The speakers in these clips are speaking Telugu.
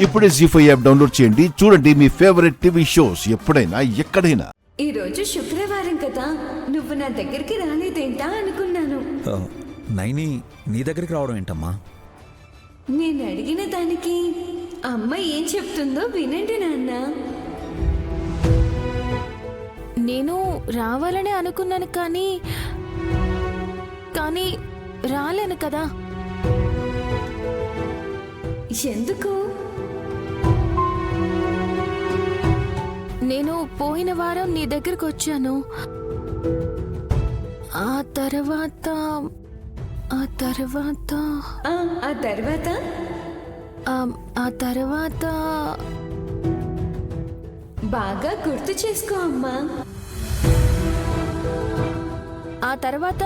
ఇప్పుడే జీ5 యాప్ డౌన్లోడ్ చేయండి. చూడండి మీ ఫేవరెట్ టీవీ షోస్ ఎప్పుడైనా ఎక్కడైనా. ఈ రోజు శుక్రవారం కదా, నువ్వు నా దగ్గరికి రాలేదేంటా అనుకున్నాను. నైని నీ దగ్గరికి రావడం ఏంటమ్మా? నేను అడిగిన దానికి అమ్మ ఏం చెప్తుందో వినండి నాన్న. నేను రావాలని అనుకున్నాను కానీ రాలేను కదా. ఎందుకు? నేను పోయిన వారం నీ దగ్గరకు వచ్చాను. ఆ తర్వాత ఆ తర్వాత బాగా గుర్తు చేసుకో అమ్మా. ఆ తర్వాత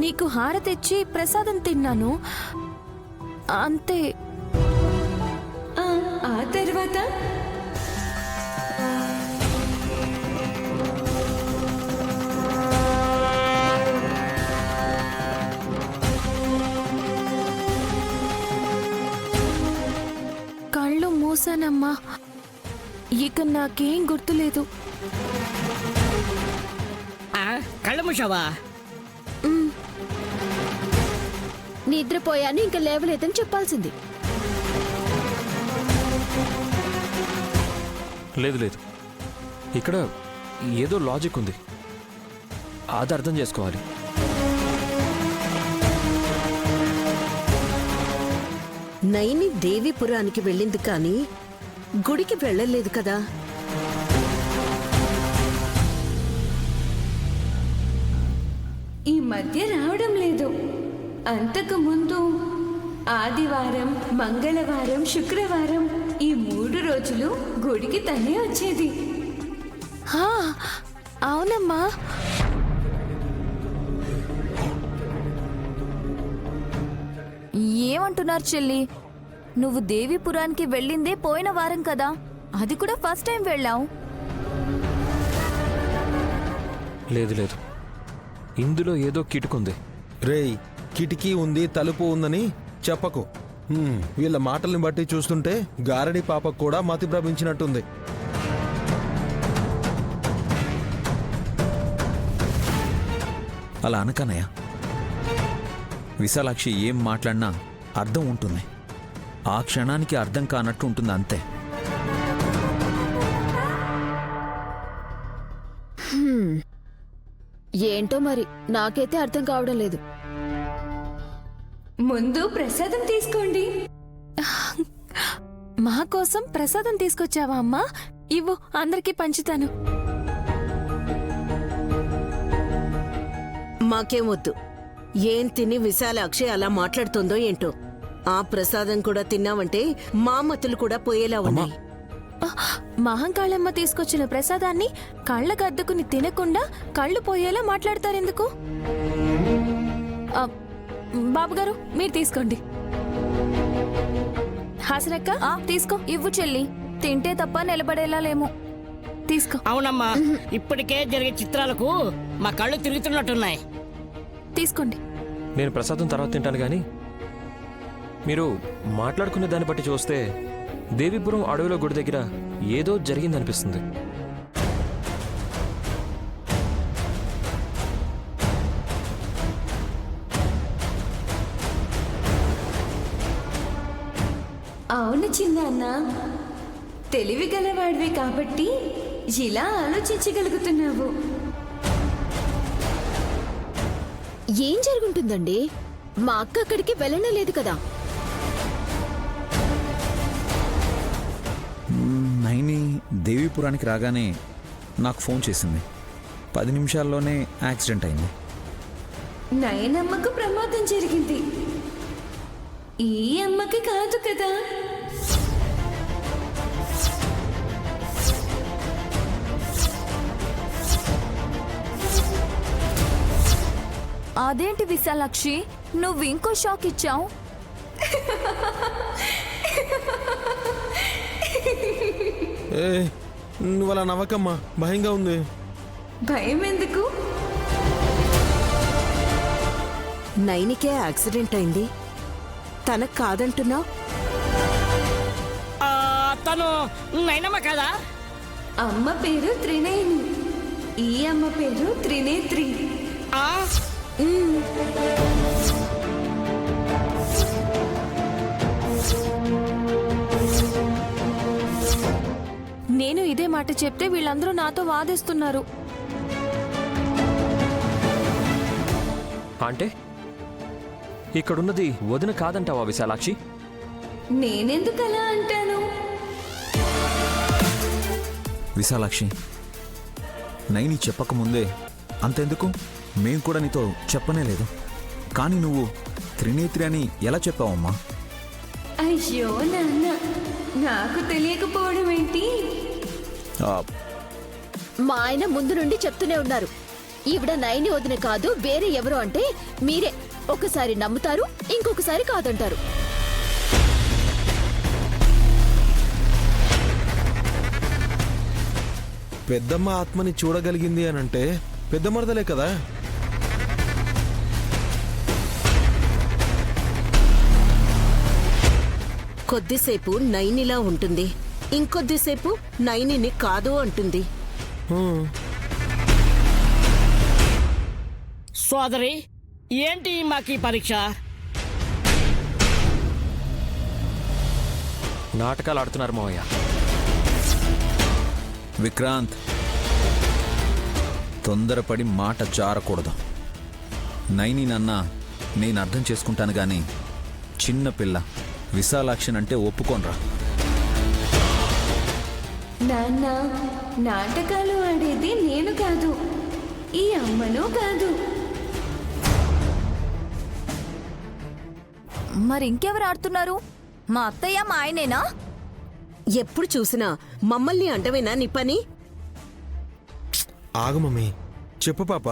నీకు హారతిచ్చి ప్రసాదం తిన్నాను, అంతే. ఆ తర్వాత కళ్ళు మూసానమ్మా, ఇక నాకేం గుర్తులేదు. కళ్ళు మూసావా? నిద్రపోయాను, ఇంకా లేవలేదని చెప్పాల్సింది. లేదు, ఇక్కడ ఏదో లాజిక్ ఉంది, అది అర్థం చేసుకోవాలి. నైని దేవీపురానికి వెళ్ళింది కానీ గుడికి వెళ్ళలేదు కదా. ఈ మధ్య రావడం లేదు. అంతకు ముందు ఆదివారం, మంగళవారం, శుక్రవారం ఈ 3 రోజులు గుడికి తనే వచ్చేది. అవునమ్మా. ఏమంటున్నారు చెల్లి? నువ్వు దేవీపురానికి వెళ్ళిందే పోయిన వారం కదా, అది కూడా ఫస్ట్ టైం వెళ్ళావు. లేదు, ఇందులో ఏదో కిటుకుంది. రేయ్, కిటికీ ఉంది, తలుపు ఉందని చెప్పకు. వీళ్ళ మాటల్ని బట్టి చూస్తుంటే గారడి పాపకు కూడా మతి భ్రమించినట్టుంది. అలా అనకనయ్య. విశాలాక్షి ఏం మాట్లాడినా అర్థం ఉంటుంది. ఆ క్షణానికి అర్థం కానట్టు ఉంటుంది, అంతే. ఏంటో మరి, నాకైతే అర్థం కావడం లేదు. ముందు ప్రసాదం తీసుకోండి. మా కోసం ప్రసాదం తీసుకొచ్చావా అమ్మా? ఇవ్వు, అందరికీ పంచుతాను. మాకేమొద్దు. ఏం తిని విశాలాక్షి అలా మాట్లాడుతుందో ఏంటో. ఆ ప్రసాదం కూడా తిన్నావంటే మా మతులు కూడా పోయేలా ఉన్నాయి. మహంకాళమ్మ తీసుకొచ్చిన ప్రసాదాన్ని కళ్ళకు అద్దుకుని తినకుండా కళ్ళు పోయేలా మాట్లాడతారెందుకు? బాబుగారు, మీరు తీసుకోండి. హాసనక్క, తీసుకో. ఇవ్వు చెల్లి, తింటే తప్ప నిలబడేలా లేము. తీసుకో. అవునమ్మా, ఇప్పటికే జరిగే చిత్రాలకు మా కళ్ళు తిరుగుతున్నట్టున్నాయి. తీసుకోండి. నేను ప్రసాదం తర్వాత తింటాను కానీ మీరు మాట్లాడుకునే దాన్ని బట్టి చూస్తే దేవీపురం అడవిలో గుడి దగ్గర ఏదో జరిగిందనిపిస్తుంది. అవును చిన్నాన్న, తెలివి గలవాడివి కాబట్టి ఇలా ఆలోచించగలుగుతున్నావు. ఏం జరుగుంటుందండి? మా అక్క అక్కడికి వెళ్ళనే లేదు కదా. నైని దేవీపురానికి రాగానే నాకు ఫోన్ చేసింది. 10 నిమిషాల్లోనే యాక్సిడెంట్ అయింది. నయనమ్మకు ప్రమాదం జరిగింది, ఈ అమ్మకి కాదు కదా. అదేంటి విశాలాక్షి, నువ్వు ఇంకో షాక్ ఇచ్చావు. నువ్వు అలా నవ్వకమ్మా, భయంగా ఉంది. భయం ఎందుకు? నైనికే యాక్సిడెంట్ అయింది, తనకు కాదంటున్నావు. తను నైనమ్మ కదా? అమ్మ పేరు త్రినేని, ఈ అమ్మ పేరు త్రినేత్రి. ఆ? నేను ఇదే మాట చెప్తే వీళ్ళందరూ నాతో వాదిస్తున్నారు. అంటే ఇక్కడున్నది వదిన కాదంటావా విశాలాక్షి? నేనెందుకు అలా అంటాను? విశాలాక్షి, నైని చెప్పకముందే అంతెందుకు, మేం కూడా నీతో చెప్పనే లేదు. కానీ నువ్వు త్రినేత్రి అని ఎలా చెప్పావమ్మా? అయ్యో నాన్న, నాకు తెలియకపోవడం ఏంటి? మా ఆయన ముందు నుండి చెప్తూనే ఉన్నారు, ఈవిడ నైని వదిన కాదు వేరే ఎవరో అంటే మీరే ఒకసారి నమ్ముతారు, ఇంకొకసారి కాదంటారు. పెద్దమ్మ ఆత్మని చూడగలిగింది అనంటే పెద్ద మరదలే కదా. కొద్దిసేపు నైనిలా ఉంటుంది, ఇంకొద్దిసేపు నైనిని కాదు అంటుంది. సోదరి, ఏంటి మాకీ పరీక్ష? నాటకాలు ఆడుతున్నారు మావయ్య. విక్రాంత్, తొందరపడి మాట జారకూడదు. నైని నాన్న నేను అర్థం చేసుకుంటాను గాని చిన్నపిల్ల విశాలాక్షన్ అంటే ఒప్పుకోనరా. నాన్న, నాటకాలు ఆడేది నేను కాదు, ఈ అమ్మను కాదు. మరి ఇంకెవరు ఆడుతున్నారు? మా అత్తయ్య మా ఆయనేనా? ఎప్పుడు చూసినా మమ్మల్ని అంటవేనా నీ పని? ఆగు మమ్మీ, చెప్పు పాప.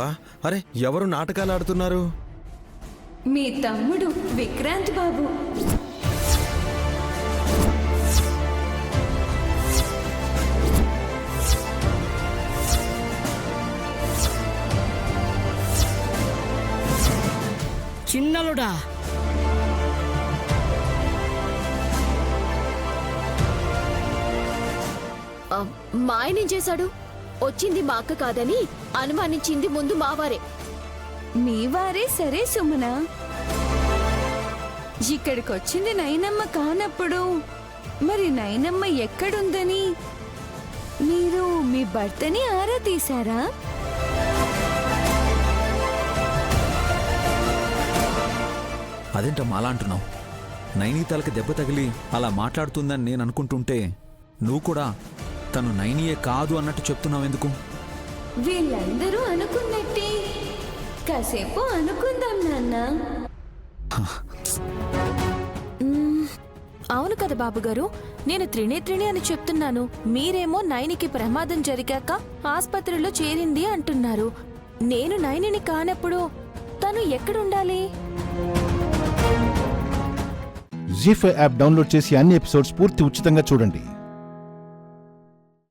అరే, ఎవరు నాటకాలు ఆడుతున్నారు? మీ తమ్ముడు విక్రాంత్ బాబు. చిన్నలుడా? మా ఆయన ఏం చేశాడు? వచ్చింది మా అక్క కాదని అనుమానించింది ముందు మావారే. మీ వారే సరే సుమన, ఇక్కడికొచ్చింది నైనమ్మ కానప్పుడు మరి నైనమ్మ ఎక్కడుందని మీరు మీ భర్తని ఆరా తీశారా? అదేంటమ్మా అలా అంటున్నావు? నైని తలకి దెబ్బ తగిలి అలా మాట్లాడుతుందని నేను అనుకుంటుంటే నువ్వు కూడా తను నైనియే కాదు అన్నట్టు చెప్తున్నావు ఎందుకు? వీళ్ళందరూ అనుకున్నట్టే కాసేపు అనుకుందాం నాన్న. అవును కదా బాబుగారు, నేను త్రినేత్రిని అని చెప్తున్నాను, మీరేమో నైనికి ప్రమాదం జరిగాక ఆస్పత్రిలో చేరింది అంటున్నారు. నేను నైనిని కానప్పుడు తను ఎక్కడుండాలి? జీ5 యాప్ డౌన్లోడ్ చేసి అన్ని ఎపిసోడ్స్ పూర్తి ఉచితంగా చూడండి.